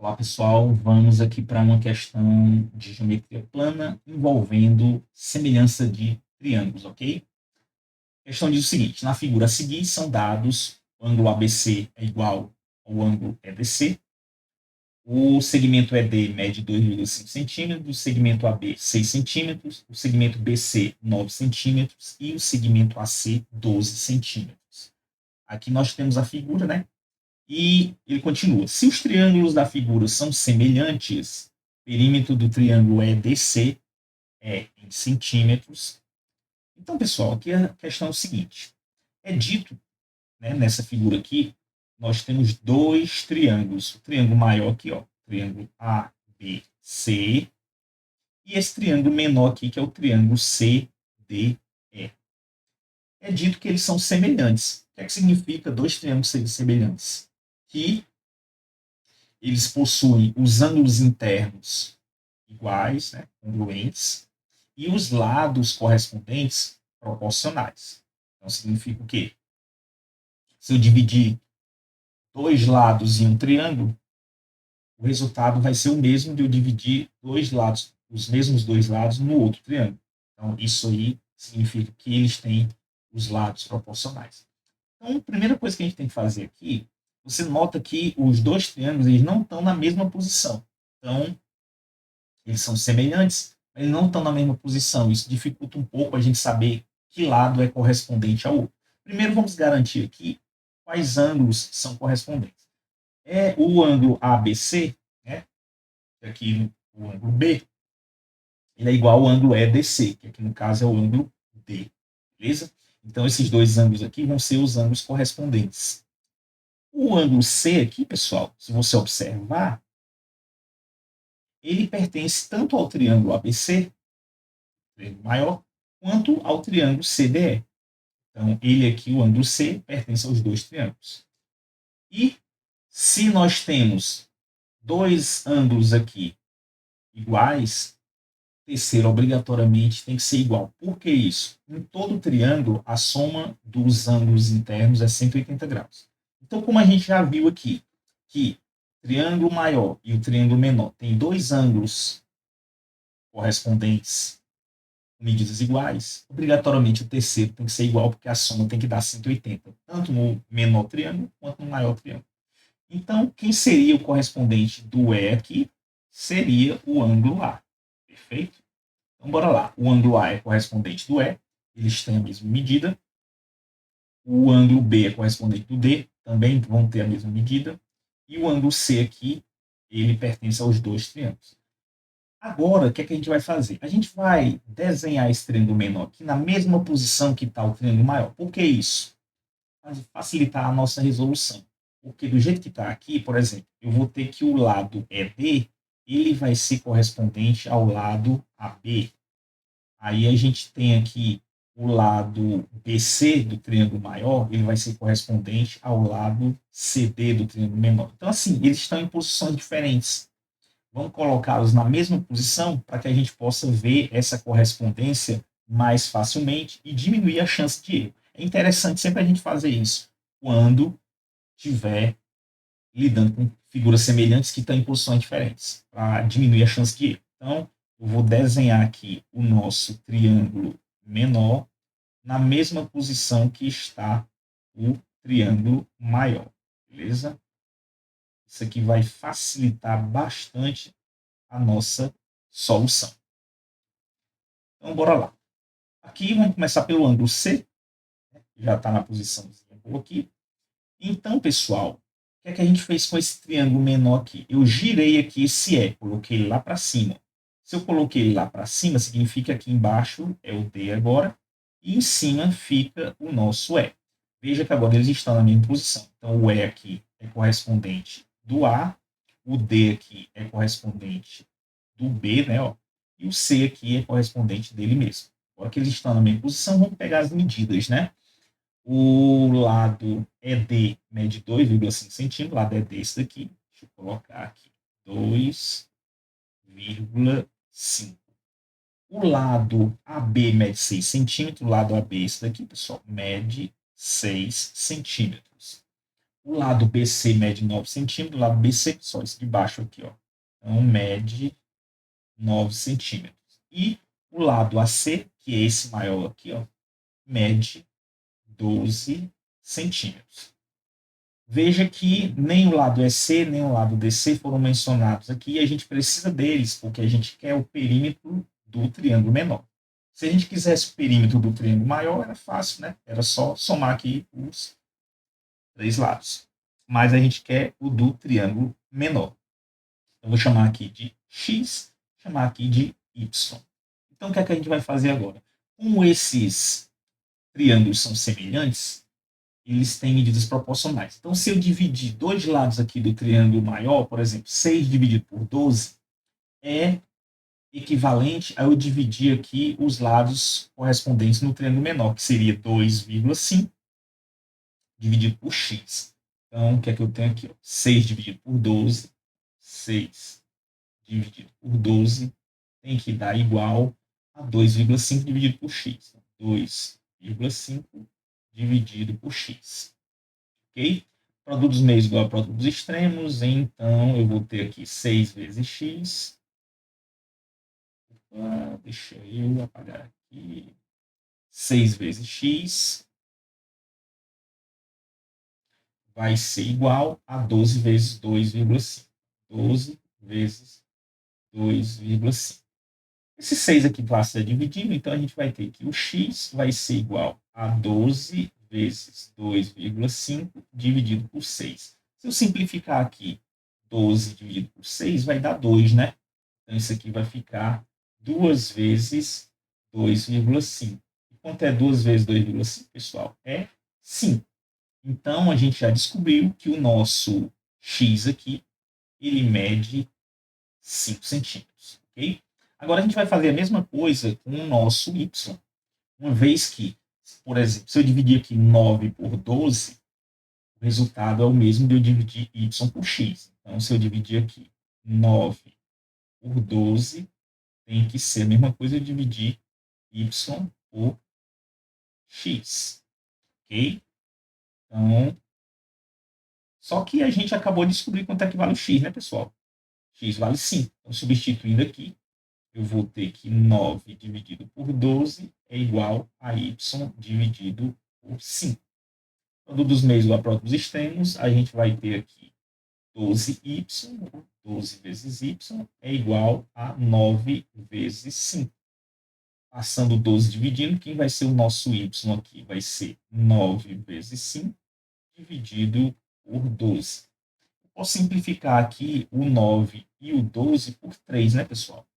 Olá, pessoal. Vamos aqui para uma questão de geometria plana envolvendo semelhança de triângulos, ok? A questão diz o seguinte: na figura a seguir são dados o ângulo ABC é igual ao ângulo EDC, o segmento ED mede 2,5 centímetros, o segmento AB 6 centímetros, o segmento BC 9 centímetros e o segmento AC 12 centímetros. Aqui nós temos a figura, né? E ele continua: se os triângulos da figura são semelhantes, o perímetro do triângulo EDC é em centímetros. Então, pessoal, aqui a questão é o seguinte: é dito, né, nessa figura aqui, nós temos dois triângulos. O triângulo maior aqui, ó, triângulo ABC, e esse triângulo menor aqui, que é o triângulo CDE. É dito que eles são semelhantes. O que é que significa dois triângulos serem semelhantes? Que eles possuem os ângulos internos iguais, né, congruentes, e os lados correspondentes proporcionais. Então, significa o quê? Se eu dividir dois lados em um triângulo, o resultado vai ser o mesmo de eu dividir dois lados, os mesmos dois lados no outro triângulo. Então, isso aí significa que eles têm os lados proporcionais. Então, a primeira coisa que a gente tem que fazer aqui, você nota que os dois triângulos eles não estão na mesma posição. Então, eles são semelhantes, mas não estão na mesma posição. Isso dificulta um pouco a gente saber que lado é correspondente ao outro. Primeiro, vamos garantir aqui quais ângulos são correspondentes. É o ângulo ABC, né? Aqui o ângulo B, ele é igual ao ângulo EDC, que aqui no caso é o ângulo D. Beleza? Então, esses dois ângulos aqui vão ser os ângulos correspondentes. O ângulo C aqui, pessoal, se você observar, ele pertence tanto ao triângulo ABC, triângulo maior, quanto ao triângulo CDE. Então, ele aqui, o ângulo C, pertence aos dois triângulos. E se nós temos dois ângulos aqui iguais, o terceiro obrigatoriamente tem que ser igual. Por que isso? Em todo triângulo, a soma dos ângulos internos é 180 graus. Então, como a gente já viu aqui, que o triângulo maior e o triângulo menor têm dois ângulos correspondentes medidas iguais, obrigatoriamente o terceiro tem que ser igual, porque a soma tem que dar 180, tanto no menor triângulo quanto no maior triângulo. Então, quem seria o correspondente do E aqui? Seria o ângulo A. Perfeito? Então, bora lá. O ângulo A é correspondente do E, eles têm a mesma medida. O ângulo B é correspondente do D, também vão ter a mesma medida. E o ângulo C aqui, ele pertence aos dois triângulos. Agora, o que é que a gente vai fazer? A gente vai desenhar esse triângulo menor aqui na mesma posição que está o triângulo maior. Por que isso? Para facilitar a nossa resolução. Porque do jeito que está aqui, por exemplo, eu vou ter que o lado ED, ele vai ser correspondente ao lado AB. Aí a gente tem aqui o lado BC do triângulo maior, ele vai ser correspondente ao lado CD do triângulo menor. Então, assim, eles estão em posições diferentes. Vamos colocá-los na mesma posição para que a gente possa ver essa correspondência mais facilmente e diminuir a chance de erro. É interessante sempre a gente fazer isso quando estiver lidando com figuras semelhantes que estão em posições diferentes, para diminuir a chance de erro. Então, eu vou desenhar aqui o nosso triângulo menor na mesma posição que está o triângulo maior. Beleza? Isso aqui vai facilitar bastante a nossa solução. Então, bora lá. Aqui, vamos começar pelo ângulo C, já está na posição boa aqui. Então, pessoal, o que é que a gente fez com esse triângulo menor aqui? Eu girei aqui esse E, coloquei ele lá para cima. Se eu coloquei ele lá para cima, significa que embaixo é o D agora, e em cima fica o nosso E. Veja que agora eles estão na mesma posição. Então, o E aqui é correspondente do A, o D aqui é correspondente do B, né? Ó, e o C aqui é correspondente dele mesmo. Agora que eles estão na mesma posição, vamos pegar as medidas, né? O lado ED mede 2,5 centímetros, o lado ED é esse daqui. Deixa eu colocar aqui, 2,5. O lado AB mede 6 centímetros, o lado AB é esse daqui, pessoal, mede 6 centímetros. O lado BC mede 9 centímetros, o lado BC, só esse de baixo aqui, ó. Então, mede 9 centímetros. E o lado AC, que é esse maior aqui, ó, mede 12 centímetros. Veja que nem o lado EC, nem o lado DC foram mencionados aqui, e a gente precisa deles, porque a gente quer o perímetro do triângulo menor. Se a gente quisesse o perímetro do triângulo maior, era fácil, né? Era só somar aqui os 3 lados. Mas a gente quer o do triângulo menor. Eu vou chamar aqui de X, chamar aqui de Y. Então, o que é que a gente vai fazer agora? Como esses triângulos são semelhantes, eles têm medidas proporcionais. Então, se eu dividir dois lados aqui do triângulo maior, por exemplo, 6 dividido por 12, é equivalente a eu dividir aqui os lados correspondentes no triângulo menor, que seria 2,5 dividido por x. Então, o que é que eu tenho aqui? 6 dividido por 12, 6 dividido por 12 tem que dar igual a 2,5 dividido por x. 2,5 dividido por x. Ok? Produto dos meios igual a produto dos extremos, então eu vou ter aqui 6 vezes x. Deixa eu apagar aqui. 6 vezes x vai ser igual a 12 vezes 2,5. 12 vezes 2,5. Esse 6 aqui vai ser dividido, então a gente vai ter que o x vai ser igual a 12 vezes 2,5 dividido por 6. Se eu simplificar aqui, 12 dividido por 6 vai dar 2, né? Então isso aqui vai ficar 2 vezes 2,5. E quanto é 2 vezes 2,5, pessoal? É 5. Então a gente já descobriu que o nosso x aqui, ele mede 5 centímetros, ok? Agora a gente vai fazer a mesma coisa com o nosso y. Uma vez que, por exemplo, se eu dividir aqui 9 por 12, o resultado é o mesmo de eu dividir y por x. Então, se eu dividir aqui 9 por 12, tem que ser a mesma coisa de dividir y por x, ok? Então, só que a gente acabou de descobrir quanto é que vale o x, né, pessoal? X vale 5. Então, substituindo aqui, eu vou ter que 9 dividido por 12 é igual a y dividido por 5. Produto dos meios igual a produto dos extremos, a gente vai ter aqui 12y, 12 vezes y é igual a 9 vezes 5. Passando 12 dividindo, quem vai ser o nosso y aqui? Vai ser 9 vezes 5 dividido por 12. Eu posso simplificar aqui o 9 e o 12 por 3, né, pessoal?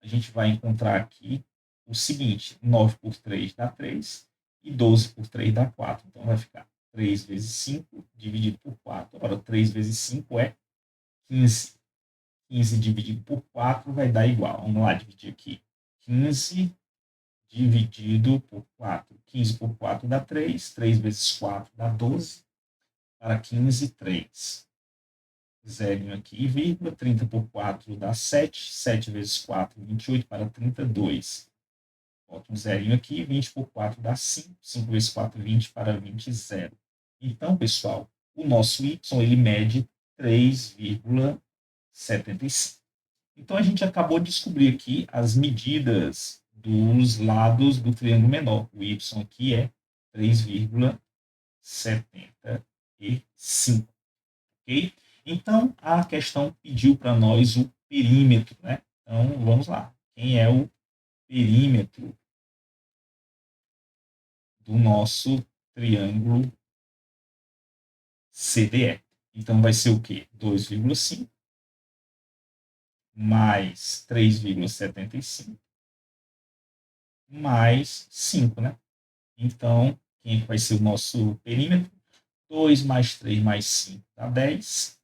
A gente vai encontrar aqui o seguinte: 9 por 3 dá 3 e 12 por 3 dá 4. Então, vai ficar 3 vezes 5 dividido por 4. Agora, 3 vezes 5 é 15. 15 dividido por 4 vai dar igual. Vamos lá, dividir aqui. 15 dividido por 4. 15 por 4 dá 3. 3 vezes 4 dá 12. Para 15, 3. Zerinho aqui, vírgula. 30 por 4 dá 7. 7 vezes 4, 28. Para 32. Bota um zerinho aqui. 20 por 4 dá 5. 5 vezes 4, 20. Para 20, 0. Então, pessoal, o nosso y ele mede 3,75. Então, a gente acabou de descobrir aqui as medidas dos lados do triângulo menor. O y aqui é 3,75. Ok? Então, a questão pediu para nós o perímetro, né? Então, vamos lá. Quem é o perímetro do nosso triângulo CDE? Então, vai ser o quê? 2,5 mais 3,75 mais 5, né? Então, quem vai ser o nosso perímetro? 2 mais 3 mais 5 dá 10.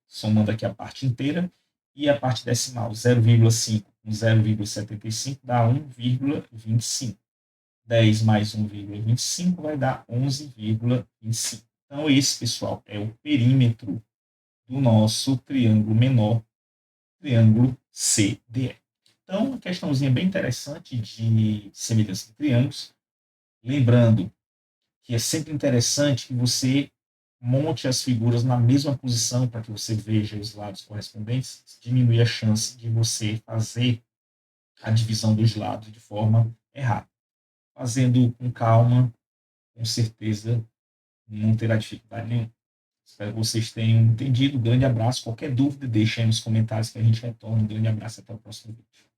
Somando aqui a parte inteira. E a parte decimal, 0,5 com 0,75 dá 1,25. 10 mais 1,25 vai dar 11,25. Então, esse, pessoal, é o perímetro do nosso triângulo menor, triângulo CDE. Então, uma questãozinha bem interessante de semelhança de triângulos. Lembrando que é sempre interessante que você monte as figuras na mesma posição para que você veja os lados correspondentes, diminui a chance de você fazer a divisão dos lados de forma errada. Fazendo com calma, com certeza não terá dificuldade nenhuma. Espero que vocês tenham entendido. Um grande abraço. Qualquer dúvida, deixe aí nos comentários que a gente retorna. Um grande abraço e até o próximo vídeo.